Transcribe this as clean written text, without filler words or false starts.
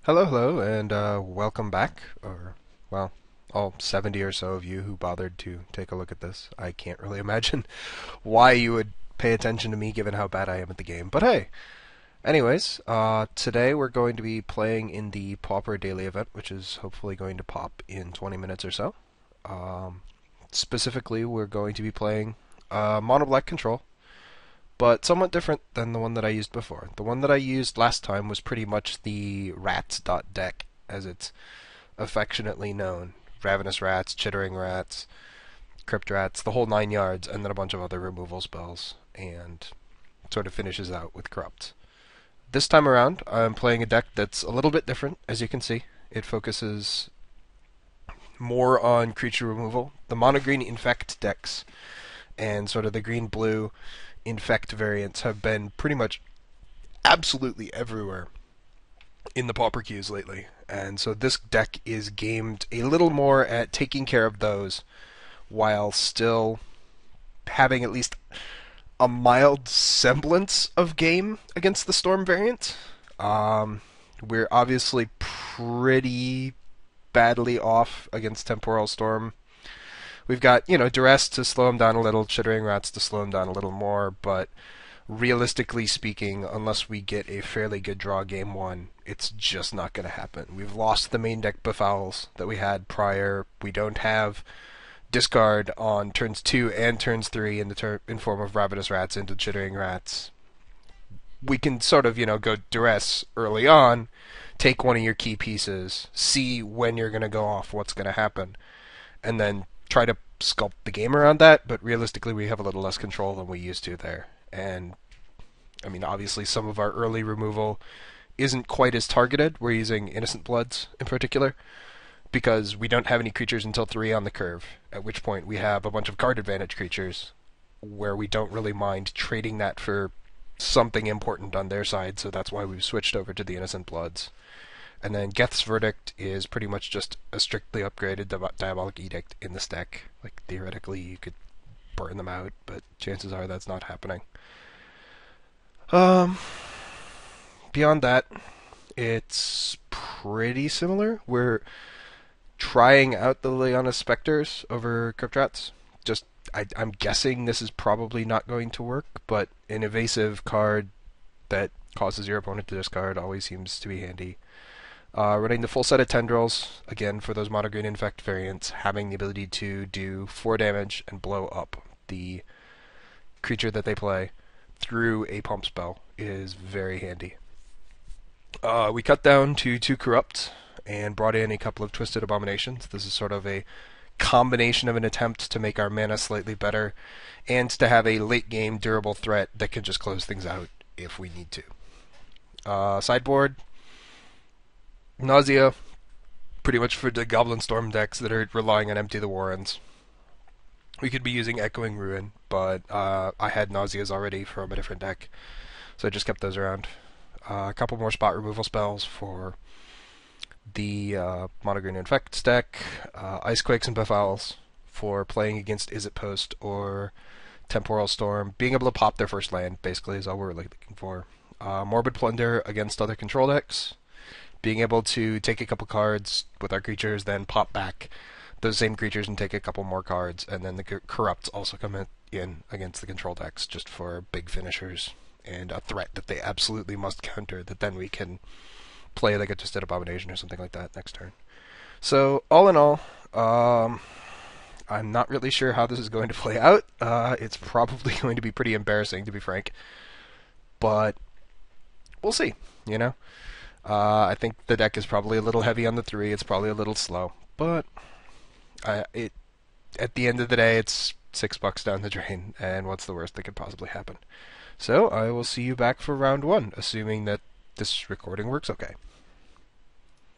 Hello, hello, and welcome back, or, well, all 70 or so of you who bothered to take a look at this. I can't really imagine why you would pay attention to me given how bad I am at the game, but hey. Anyways, today we're going to be playing in the Pauper Daily event, which is hopefully going to pop in 20 minutes or so. Um, Specifically, we're going to be playing Mono Black Control, but somewhat different than the one that I used before. The one that I used last time was pretty much the rats.deck, as it's affectionately known. Ravenous Rats, Chittering Rats, Crypt Rats, the whole 9 yards, and then a bunch of other removal spells, and sort of finishes out with Corrupt. This time around, I'm playing a deck that's a little bit different, as you can see. It focuses more on creature removal. The mono-green Infect decks and sort of the green-blue Infect variants have been pretty much absolutely everywhere in the Pauper queues lately. And so this deck is gamed a little more at taking care of those while still having at least a mild semblance of game against the Storm variant. We're obviously pretty badly off against Temporal Storm. We've got, Duress to slow him down a little, Chittering Rats to slow him down a little more, but realistically speaking, unless we get a fairly good draw game one, it's just not going to happen. We've lost the main deck Befouls that we had prior. We don't have discard on turns 2 and turns 3 in form of Ravenous Rats into Chittering Rats. We can sort of, go Duress early on, take one of your key pieces, see when you're going to go off, what's going to happen, and then try to sculpt the game around that, but realistically we have a little less control than we used to there. And, I mean, obviously some of our early removal isn't quite as targeted. We're using Innocent Bloods in particular, because we don't have any creatures until 3 on the curve, at which point we have a bunch of card advantage creatures, where we don't really mind trading that for something important on their side, so that's why we've switched over to the Innocent Bloods. And then Geth's Verdict is pretty much just a strictly upgraded Diabolic Edict in this deck. Like, theoretically, you could burn them out, but chances are that's not happening. Beyond that, it's pretty similar. We're trying out the Liliana Spectres over Crypt Rats. I'm guessing this is probably not going to work, but an evasive card that causes your opponent to discard always seems to be handy. Running the full set of Tendrils, again, for those mono-green Infect variants, having the ability to do 4 damage and blow up the creature that they play through a pump spell is very handy. We cut down to 2 Corrupt and brought in a couple of Twisted Abominations. This is sort of a combination of an attempt to make our mana slightly better and to have a late-game durable threat that can just close things out if we need to. Sideboard, Nausea, pretty much for the Goblin Storm decks that are relying on Empty the Warrens. We could be using Echoing Ruin, but I had Nauseas already from a different deck, so I just kept those around. A couple more spot removal spells for the Mono-Green Infect deck. Icequakes and Befouls for playing against Izzet Post or Temporal Storm. Being able to pop their first land, basically, is all we're really looking for. Morbid Plunder against other control decks. Being able to take a couple cards with our creatures, then pop back those same creatures and take a couple more cards, and then the Corrupts also come in against the control decks just for big finishers and a threat that they absolutely must counter, that then we can play like a Twisted Abomination or something like that next turn. So, all in all, I'm not really sure how this is going to play out. It's probably going to be pretty embarrassing, to be frank. But we'll see, I think the deck is probably a little heavy on the 3. It's probably a little slow. But at the end of the day, it's $6 down the drain, and what's the worst that could possibly happen? So I will see you back for round 1, assuming that this recording works okay.